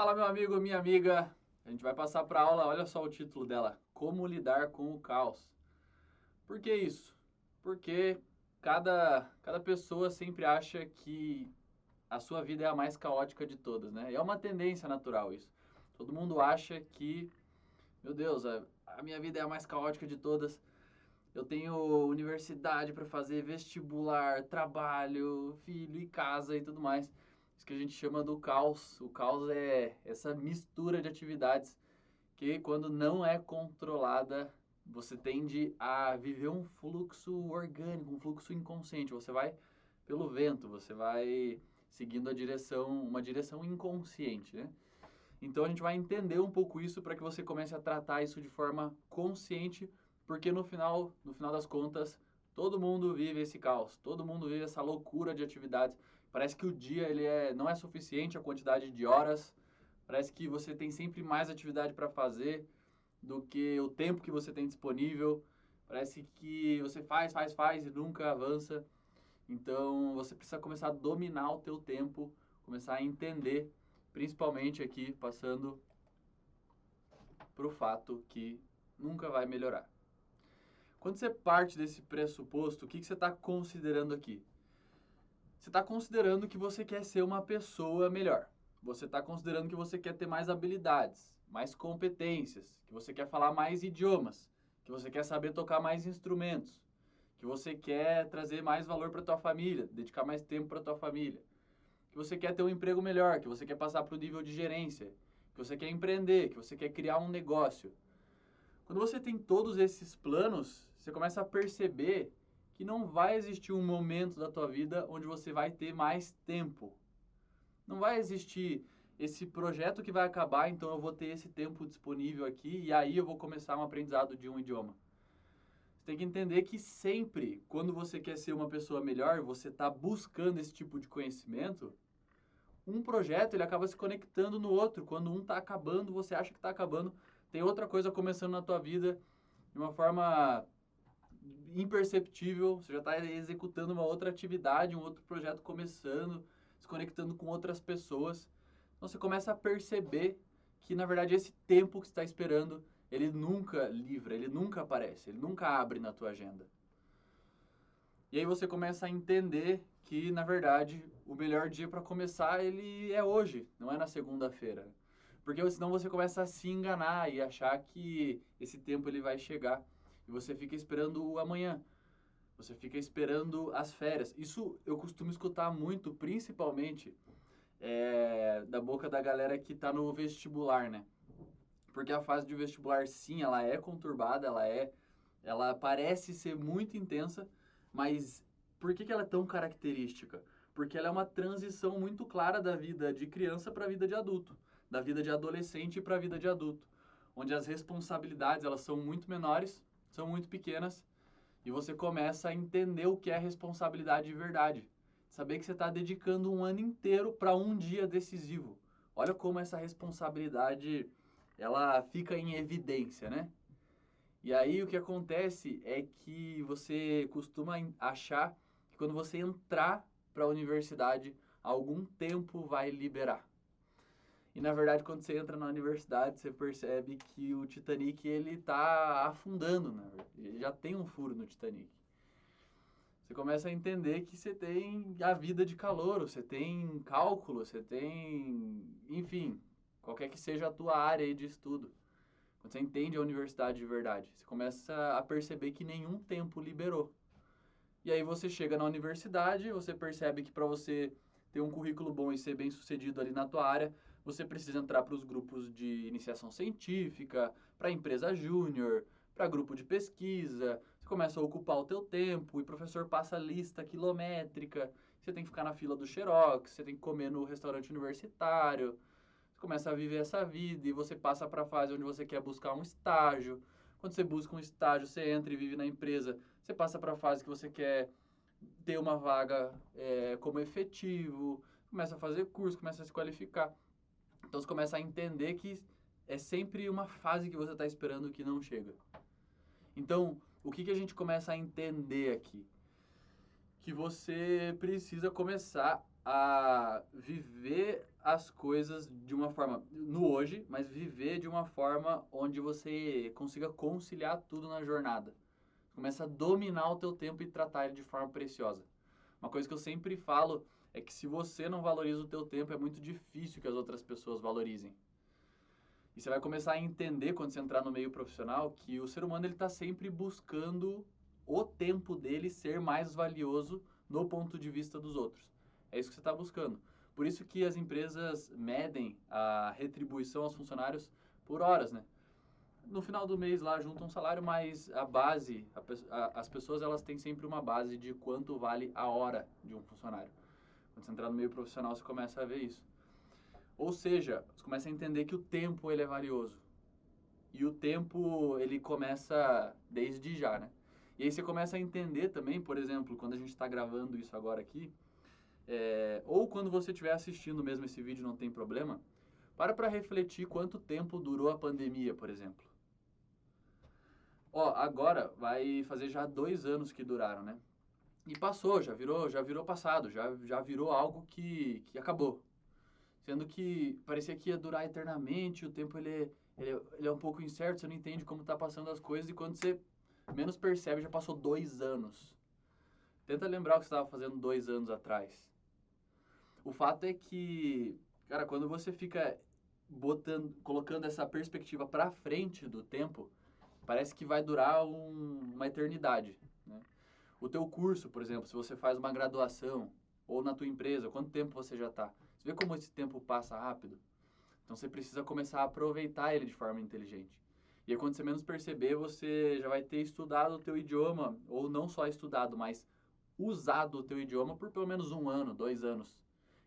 Fala, meu amigo, minha amiga. A gente vai passar para aula, olha só o título dela: Como lidar com o caos. Por que isso? Porque cada pessoa sempre acha que a sua vida é a mais caótica de todas, né? E é uma tendência natural isso. Todo mundo acha que, meu Deus, a minha vida é a mais caótica de todas. Eu tenho universidade para fazer, vestibular, trabalho, filho e casa e tudo mais. Isso que a gente chama do caos. O caos é essa mistura de atividades que, quando não é controlada, você tende a viver um fluxo orgânico, um fluxo inconsciente. Você vai pelo vento, você vai seguindo uma direção inconsciente, né? Então a gente vai entender um pouco isso para que você comece a tratar isso de forma consciente, porque no final das contas, todo mundo vive esse caos, todo mundo vive essa loucura de atividades. Parece que o dia não é suficiente a quantidade de horas, parece que você tem sempre mais atividade para fazer do que o tempo que você tem disponível. Parece que você faz e nunca avança. Então, você precisa começar a dominar o teu tempo, começar a entender, principalmente aqui, passando para o fato que nunca vai melhorar. Quando você parte desse pressuposto, o que você está considerando aqui? Você está considerando que você quer ser uma pessoa melhor. Você está considerando que você quer ter mais habilidades, mais competências, que você quer falar mais idiomas, que você quer saber tocar mais instrumentos, que você quer trazer mais valor para tua família, dedicar mais tempo para tua família, que você quer ter um emprego melhor, que você quer passar para o nível de gerência, que você quer empreender, que você quer criar um negócio. Quando você tem todos esses planos, você começa a perceber que não vai existir um momento da tua vida onde você vai ter mais tempo. Não vai existir esse projeto que vai acabar, então eu vou ter esse tempo disponível aqui e aí eu vou começar um aprendizado de um idioma. Você tem que entender que sempre, quando você quer ser uma pessoa melhor, você está buscando esse tipo de conhecimento, um projeto ele acaba se conectando no outro. Quando um está acabando, você acha que está acabando, tem outra coisa começando na tua vida de uma forma imperceptível. Você já está executando uma outra atividade, um outro projeto começando, se conectando com outras pessoas. Então você começa a perceber que, na verdade, esse tempo que você está esperando, ele nunca livra, ele nunca aparece, ele nunca abre na tua agenda. E aí você começa a entender que, na verdade, o melhor dia para começar, ele é hoje, não é na segunda-feira. Porque senão você começa a se enganar e achar que esse tempo ele vai chegar. E você fica esperando o amanhã. Você fica esperando as férias. Isso eu costumo escutar muito, principalmente da boca da galera que está no vestibular, né? Porque a fase de vestibular, sim, ela é conturbada, ela parece ser muito intensa, mas por que ela é tão característica? Porque ela é uma transição muito clara da vida de criança para a vida de adulto, da vida de adolescente para a vida de adulto, onde as responsabilidades elas são muito menores, são muito pequenas, e você começa a entender o que é responsabilidade de verdade. Saber que você está dedicando um ano inteiro para um dia decisivo. Olha como essa responsabilidade ela fica em evidência, né? E aí o que acontece é que você costuma achar que quando você entrar para a universidade, algum tempo vai liberar. E na verdade, quando você entra na universidade, você percebe que o Titanic ele está afundando, né? Ele já tem um furo no Titanic. Você começa a entender que você tem a vida de calouro, você tem cálculo, você tem, enfim, qualquer que seja a tua área aí de estudo. Quando você entende a universidade de verdade, você começa a perceber que nenhum tempo liberou. E aí você chega na universidade, você percebe que para você ter um currículo bom e ser bem sucedido ali na tua área, você precisa entrar para os grupos de iniciação científica, para empresa júnior, para grupo de pesquisa. Você começa a ocupar o teu tempo e o professor passa lista quilométrica. Você tem que ficar na fila do Xerox, você tem que comer no restaurante universitário. Você começa a viver essa vida e você passa para a fase onde você quer buscar um estágio. Quando você busca um estágio, você entra e vive na empresa, você passa para a fase que você quer ter uma vaga como efetivo, começa a fazer curso, começa a se qualificar. Então você começa a entender que é sempre uma fase que você está esperando que não chega. Então, o que a gente começa a entender aqui? Que você precisa começar a viver as coisas de uma forma, no hoje, mas viver de uma forma onde você consiga conciliar tudo na jornada. Começa a dominar o teu tempo e tratar ele de forma preciosa. Uma coisa que eu sempre falo é que se você não valoriza o teu tempo, é muito difícil que as outras pessoas valorizem. E você vai começar a entender, quando você entrar no meio profissional, que o ser humano está sempre buscando o tempo dele ser mais valioso no ponto de vista dos outros. É isso que você está buscando. Por isso que as empresas medem a retribuição aos funcionários por horas, né? No final do mês lá juntam um salário, mas a base, as pessoas elas têm sempre uma base de quanto vale a hora de um funcionário. Quando você entrar no meio profissional, você começa a ver isso. Ou seja, você começa a entender que o tempo ele é valioso. E o tempo ele começa desde já, né? E aí você começa a entender também, por exemplo, quando a gente está gravando isso agora aqui, ou quando você estiver assistindo mesmo esse vídeo, não tem problema, para refletir quanto tempo durou a pandemia, por exemplo. Ó, agora vai fazer já 2 anos que duraram, né? E passou, já virou passado, já virou algo que acabou. Sendo que parecia que ia durar eternamente, o tempo ele é um pouco incerto, você não entende como tá passando as coisas, e quando você menos percebe, já passou 2 anos. Tenta lembrar o que você estava fazendo 2 anos atrás. O fato é que, cara, quando você fica colocando essa perspectiva para frente do tempo, parece que vai durar uma eternidade, né? O teu curso, por exemplo, se você faz uma graduação, ou na tua empresa, quanto tempo você já está? Você vê como esse tempo passa rápido? Então você precisa começar a aproveitar ele de forma inteligente. E aí, quando você menos perceber, você já vai ter estudado o teu idioma, ou não só estudado, mas usado o teu idioma por pelo menos 1 ano, 2 anos.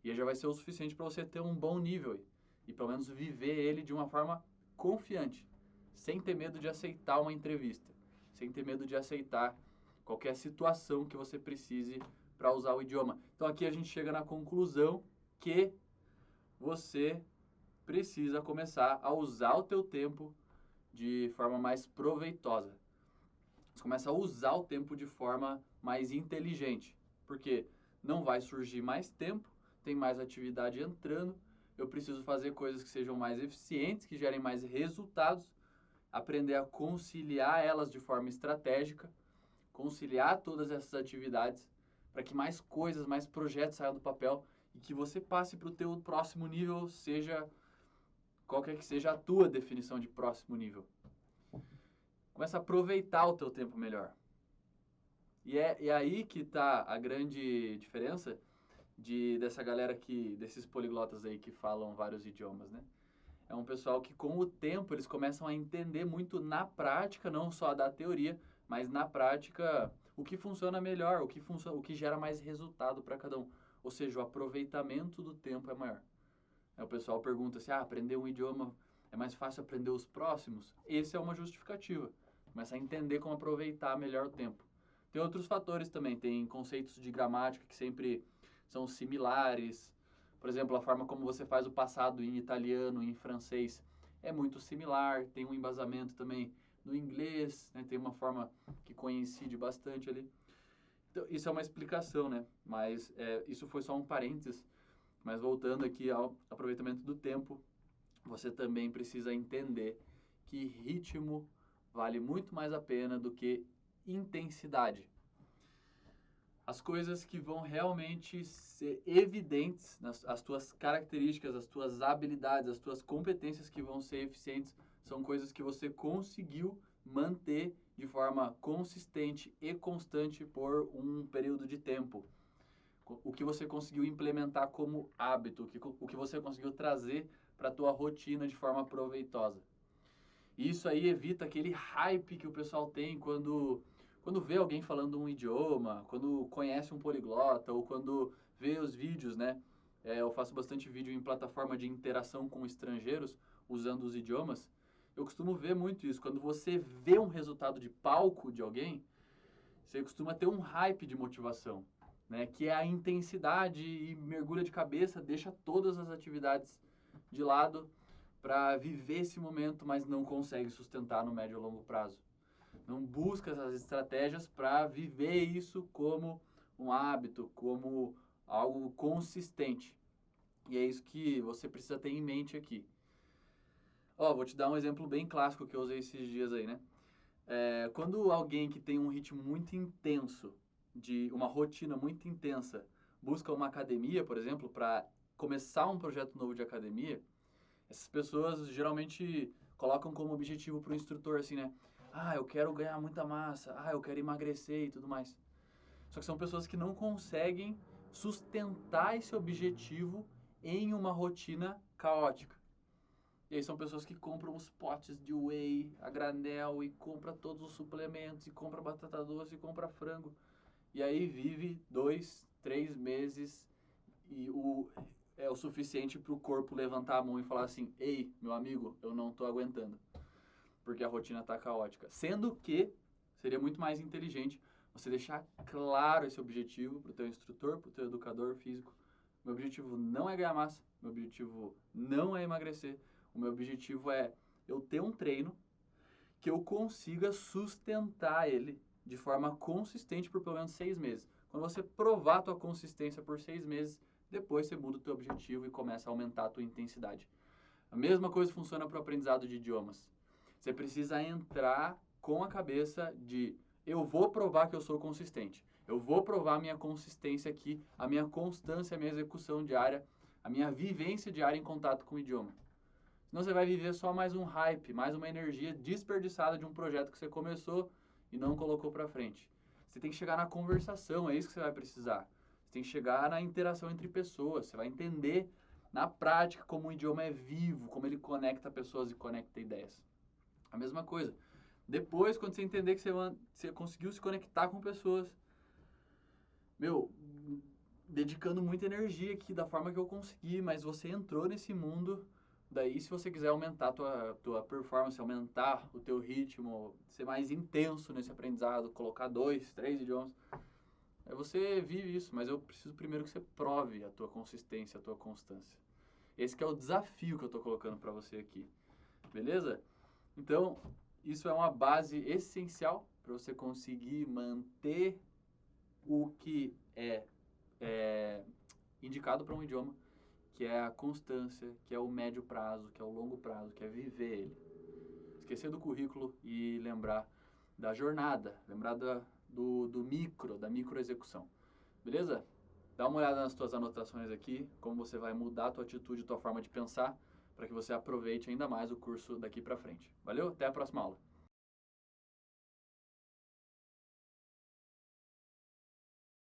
E aí já vai ser o suficiente para você ter um bom nível e pelo menos viver ele de uma forma confiante, sem ter medo de aceitar uma entrevista, sem ter medo de aceitar qualquer situação que você precise para usar o idioma. Então aqui a gente chega na conclusão que você precisa começar a usar o teu tempo de forma mais proveitosa. Você começa a usar o tempo de forma mais inteligente, porque não vai surgir mais tempo, tem mais atividade entrando, eu preciso fazer coisas que sejam mais eficientes, que gerem mais resultados, aprender a conciliar elas de forma estratégica, conciliar todas essas atividades para que mais coisas, mais projetos saiam do papel e que você passe para o teu próximo nível, seja qualquer que seja a tua definição de próximo nível. Começa a aproveitar o teu tempo melhor. E é aí que está a grande diferença dessa galera desses poliglotas aí que falam vários idiomas, né? É um pessoal que com o tempo eles começam a entender muito na prática, não só da teoria, mas na prática o que funciona melhor, o que gera mais resultado para cada um. Ou seja, o aproveitamento do tempo é maior. Aí o pessoal pergunta se aprender um idioma é mais fácil aprender os próximos. Esse é uma justificativa. Começa a entender como aproveitar melhor o tempo. Tem outros fatores também, tem conceitos de gramática que sempre são similares. Por exemplo, a forma como você faz o passado em italiano, em francês, é muito similar. Tem um embasamento também no inglês, né? Tem uma forma que coincide bastante ali. Então, isso é uma explicação, né? Mas isso foi só um parênteses. Mas voltando aqui ao aproveitamento do tempo, você também precisa entender que ritmo vale muito mais a pena do que intensidade. As coisas que vão realmente ser evidentes, as tuas características, as tuas habilidades, as tuas competências que vão ser eficientes, são coisas que você conseguiu manter de forma consistente e constante por um período de tempo. O que você conseguiu implementar como hábito, o que você conseguiu trazer para a tua rotina de forma proveitosa. E isso aí evita aquele hype que o pessoal tem quando vê alguém falando um idioma, quando conhece um poliglota ou quando vê os vídeos, né? Eu faço bastante vídeo em plataforma de interação com estrangeiros usando os idiomas. Eu costumo ver muito isso. Quando você vê um resultado de palco de alguém, você costuma ter um hype de motivação, né? Que é a intensidade e mergulha de cabeça, deixa todas as atividades de lado para viver esse momento, mas não consegue sustentar no médio e longo prazo. Não busca essas estratégias para viver isso como um hábito, como algo consistente. E é isso que você precisa ter em mente aqui. Ó, vou te dar um exemplo bem clássico que eu usei esses dias aí, né? Quando alguém que tem um ritmo muito intenso, de uma rotina muito intensa, busca uma academia, por exemplo, para começar um projeto novo de academia, essas pessoas geralmente colocam como objetivo para o instrutor assim, né? Ah, eu quero ganhar muita massa, eu quero emagrecer e tudo mais. Só que são pessoas que não conseguem sustentar esse objetivo em uma rotina caótica. E aí são pessoas que compram os potes de whey a granel e compra todos os suplementos e compra batata doce e compra frango. E aí vive 2, 3 meses e é o suficiente para o corpo levantar a mão e falar assim: ei, meu amigo, eu não estou aguentando, porque a rotina está caótica. Sendo que seria muito mais inteligente você deixar claro esse objetivo para o teu instrutor, para o teu educador físico. Meu objetivo não é ganhar massa, meu objetivo não é emagrecer, o meu objetivo é eu ter um treino que eu consiga sustentar ele de forma consistente por pelo menos 6 meses. Quando você provar a tua consistência por 6 meses, depois você muda o teu objetivo e começa a aumentar a tua intensidade. A mesma coisa funciona para o aprendizado de idiomas. Você precisa entrar com a cabeça de eu vou provar que eu sou consistente. Eu vou provar a minha consistência aqui, a minha constância, a minha execução diária, a minha vivência diária em contato com o idioma. Senão você vai viver só mais um hype, mais uma energia desperdiçada de um projeto que você começou e não colocou para frente. Você tem que chegar na conversação, é isso que você vai precisar. Você tem que chegar na interação entre pessoas, você vai entender na prática como o idioma é vivo, como ele conecta pessoas e conecta ideias. A mesma coisa. Depois, quando você entender que você conseguiu se conectar com pessoas, meu, dedicando muita energia aqui da forma que eu consegui, mas você entrou nesse mundo. Daí, se você quiser aumentar a tua performance, aumentar o teu ritmo, ser mais intenso nesse aprendizado, colocar 2, 3 idiomas, aí você vive isso, mas eu preciso primeiro que você prove a tua consistência, a tua constância. Esse que é o desafio que eu estou colocando para você aqui, beleza? Então, isso é uma base essencial para você conseguir manter o que é indicado para um idioma, que é a constância, que é o médio prazo, que é o longo prazo, que é viver ele. Esquecer do currículo e lembrar da jornada, lembrar da micro execução. Beleza? Dá uma olhada nas tuas anotações aqui, como você vai mudar a tua atitude, a tua forma de pensar, para que você aproveite ainda mais o curso daqui para frente. Valeu? Até a próxima aula.